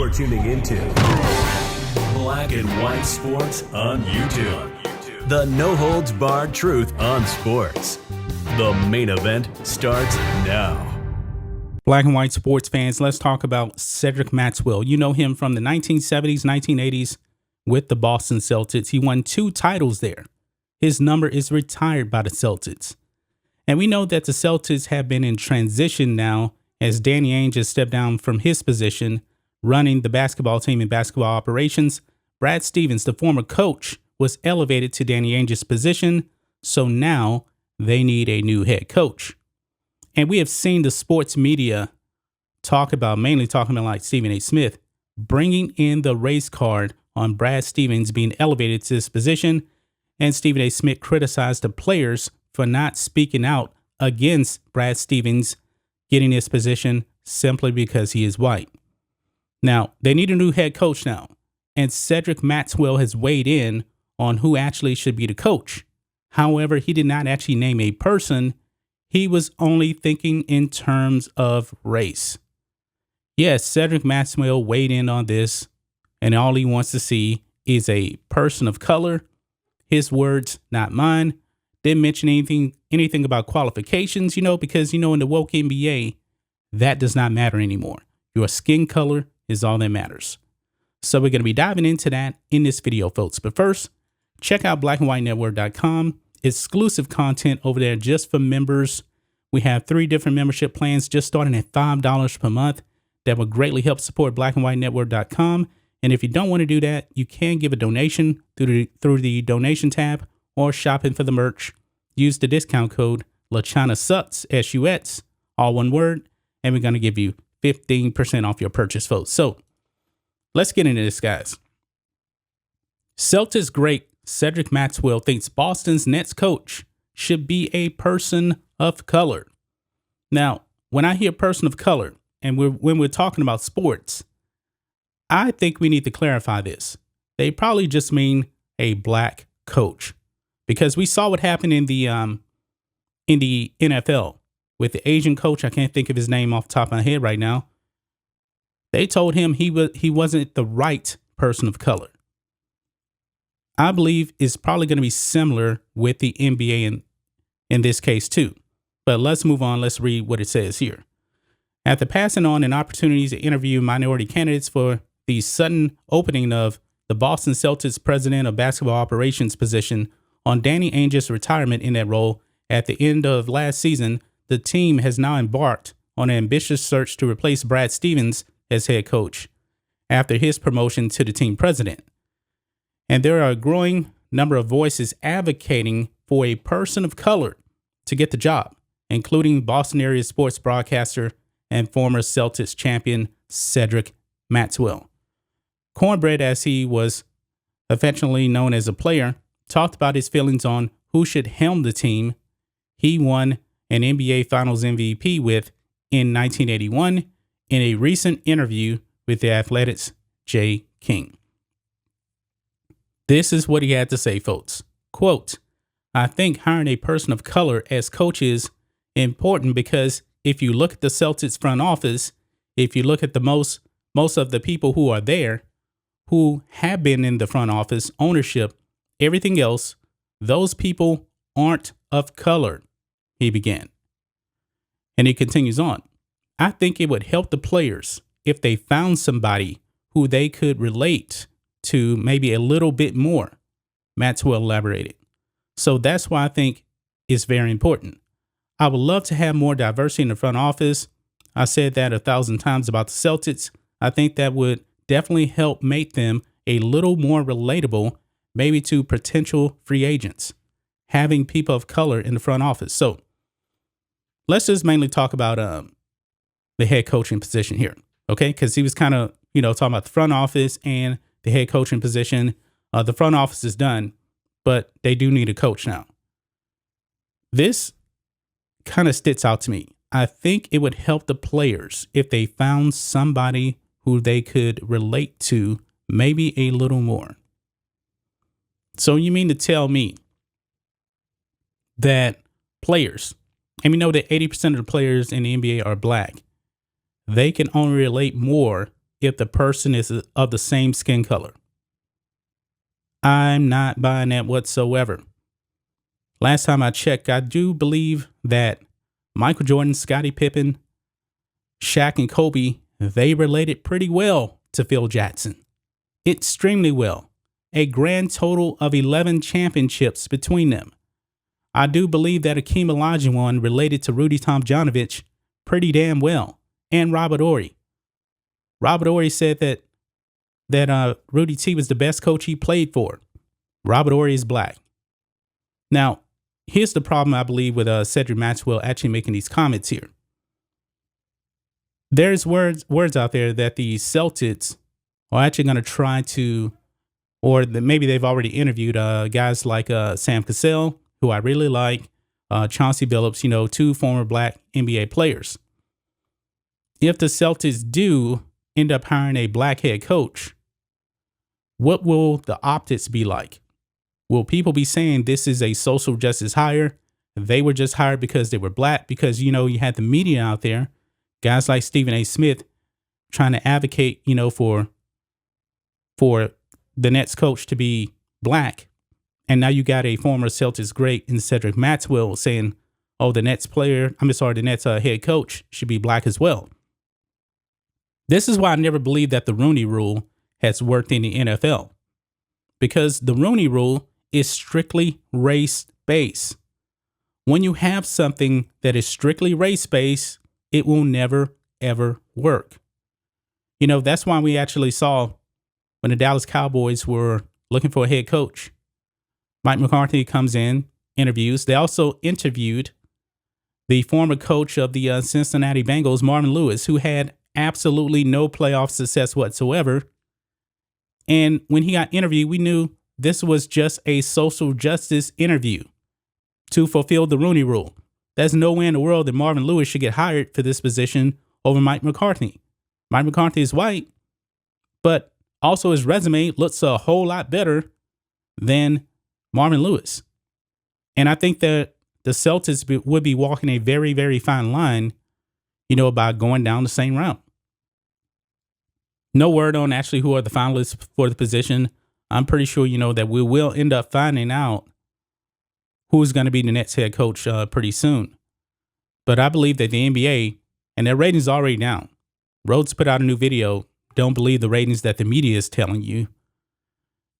You're tuning into Black and White Sports on YouTube. The no-holds-barred truth on sports. The main event starts now. Black and white sports fans, let's talk about Cedric Maxwell. You know him from the 1970s, 1980s with the Boston Celtics. He won 2 titles there. His number is retired by the Celtics. And we know that the Celtics have been in transition now as Danny Ainge has stepped down from his position running the basketball team in basketball operations. Brad Stevens, the former coach, was elevated to Danny Ainge's position. So now they need a new head coach. And we have seen the sports media mainly talking about like Stephen A. Smith, bringing in the race card on Brad Stevens being elevated to this position. And Stephen A. Smith criticized the players for not speaking out against Brad Stevens getting this position simply because he is white. Now, they need a new head coach now. And Cedric Maxwell has weighed in on who actually should be the coach. However, he did not actually name a person. He was only thinking in terms of race. Yes, Cedric Maxwell weighed in on this, and all he wants to see is a person of color. His words, not mine. Didn't mention anything about qualifications, because, in the woke NBA, that does not matter anymore. Your skin color is all that matters. So we're going to be diving into that in this video, folks. But first, check out blackandwhitenetwork.com. Exclusive content over there just for members. We have 3 different membership plans just starting at $5 per month that will greatly help support blackandwhitenetwork.com. And if you don't want to do that, you can give a donation through the donation tab or shopping for the merch. Use the discount code LaChanaSuts, S-U-X, all one word, and we're going to give you 15% off your purchase, folks. So let's get into this, guys. Celtics great Cedric Maxwell thinks Boston's Nets coach should be a person of color. Now, when I hear person of color, and when we're talking about sports, I think we need to clarify this. They probably just mean a black coach, because we saw what happened in the NFL with the Asian coach. I can't think of his name off the top of my head right now. They told him he wasn't the right person of color. I believe it's probably going to be similar with the NBA in this case too. But let's move on. Let's read what it says here. After passing on an opportunity to interview minority candidates for the sudden opening of the Boston Celtics president of basketball operations position on Danny Ainge's retirement in that role at the end of last season, the team has now embarked on an ambitious search to replace Brad Stevens as head coach after his promotion to the team president. And there are a growing number of voices advocating for a person of color to get the job, including Boston area sports broadcaster and former Celtics champion Cedric Maxwell. Cornbread, as he was affectionately known as a player, talked about his feelings on who should helm the team he won an NBA Finals MVP with in 1981 in a recent interview with the Athletic's Jay King. This is what he had to say, folks. Quote, I think hiring a person of color as coach is important because if you look at the Celtics front office, if you look at the most of the people who are there, who have been in the front office, ownership, everything else, those people aren't of color, he began. And he continues on. I think it would help the players if they found somebody who they could relate to maybe a little bit more, Maxwell elaborated. So that's why I think it's very important. I would love to have more diversity in the front office. I said that 1,000 times about the Celtics. I think that would definitely help make them a little more relatable, maybe to potential free agents, having people of color in the front office. So let's just mainly talk about the head coaching position here, okay? Because he was kind of, talking about the front office and the head coaching position. The front office is done, but they do need a coach now. This kind of sticks out to me. I think it would help the players if they found somebody who they could relate to maybe a little more. So you mean to tell me that players, and we know that 80% of the players in the NBA are black, they can only relate more if the person is of the same skin color. I'm not buying that whatsoever. Last time I checked, I do believe that Michael Jordan, Scottie Pippen, Shaq, and Kobe, they related pretty well to Phil Jackson. Extremely well. A grand total of 11 championships between them. I do believe that Akeem Olajuwon related to Rudy Tomjanovich pretty damn well, and Robert Horry. Robert Horry said that Rudy T was the best coach he played for. Robert Horry is black. Now, here's the problem I believe with Cedric Maxwell actually making these comments here. There's words out there that the Celtics are actually going to try to, or maybe they've already interviewed guys like Sam Cassell, who I really like, Chauncey Billups, two former black NBA players. If the Celtics do end up hiring a black head coach, what will the optics be like? Will people be saying this is a social justice hire? They were just hired because they were black? Because, you had the media out there, guys like Stephen A. Smith, trying to advocate, for the Nets coach to be black. And now you got a former Celtics great in Cedric Maxwell saying, oh, the Nets head coach should be black as well. This is why I never believed that the Rooney Rule has worked in the NFL. Because the Rooney Rule is strictly race-based. When you have something that is strictly race-based, it will never, ever work. That's why we actually saw when the Dallas Cowboys were looking for a head coach. Mike McCarthy comes in, interviews. They also interviewed the former coach of the Cincinnati Bengals, Marvin Lewis, who had absolutely no playoff success whatsoever. And when he got interviewed, we knew this was just a social justice interview to fulfill the Rooney Rule. There's no way in the world that Marvin Lewis should get hired for this position over Mike McCarthy. Mike McCarthy is white, but also his resume looks a whole lot better than Marvin Lewis. And I think that the Celtics would be walking a very, very fine line, by going down the same route. No word on actually who are the finalists for the position. I'm pretty sure, that we will end up finding out who's going to be the Nets head coach pretty soon. But I believe that the NBA, and their ratings are already down. Rhodes put out a new video. Don't believe the ratings that the media is telling you.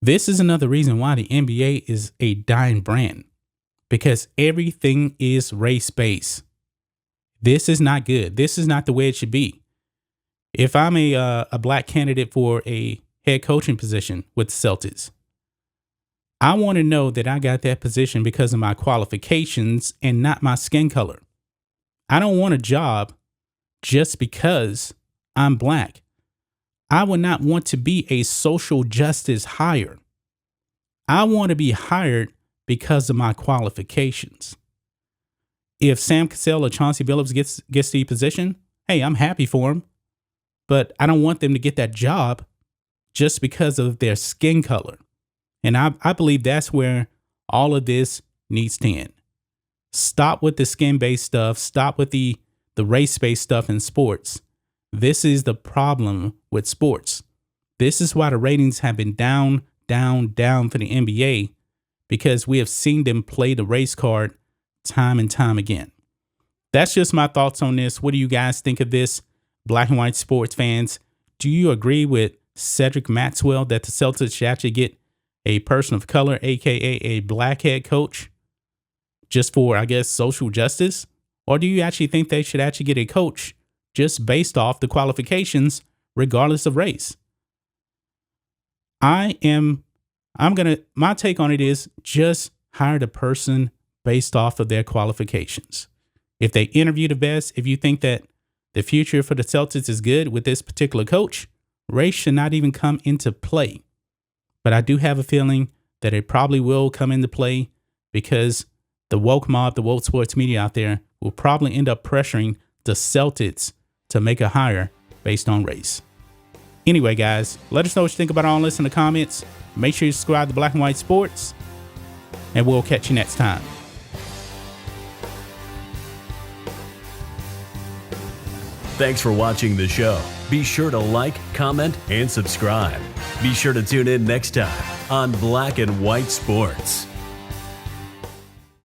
This is another reason why the NBA is a dying brand. Because everything is race-based. This is not good. This is not the way it should be. If I'm a black candidate for a head coaching position with the Celtics, I want to know that I got that position because of my qualifications and not my skin color. I don't want a job just because I'm black. I would not want to be a social justice hire. I want to be hired because of my qualifications. If Sam Cassell or Chauncey Billups gets the position, hey, I'm happy for him. But I don't want them to get that job just because of their skin color. And I believe that's where all of this needs to end. Stop with the skin-based stuff. Stop with the race-based stuff in sports. This is the problem with sports. This is why the ratings have been down for the NBA, because we have seen them play the race card time and time again. That's just my thoughts on this. What do you guys think of this? Black and white sports fans, do you agree with Cedric Maxwell that the Celtics should actually get a person of color, aka a black head coach, just for, I guess, social justice? Or do you actually think they should actually get a coach just based off the qualifications, regardless of race? My take on it is just hire the person based off of their qualifications. If they interview the best, if you think that the future for the Celtics is good with this particular coach, race should not even come into play. But I do have a feeling that it probably will come into play because the woke mob, the woke sports media out there will probably end up pressuring the Celtics to make a hire based on race. Anyway, guys, let us know what you think about all this in the comments. Make sure you subscribe to Black and White Sports, and we'll catch you next time. Thanks for watching the show. Be sure to like, comment, and subscribe. Be sure to tune in next time on Black and White Sports.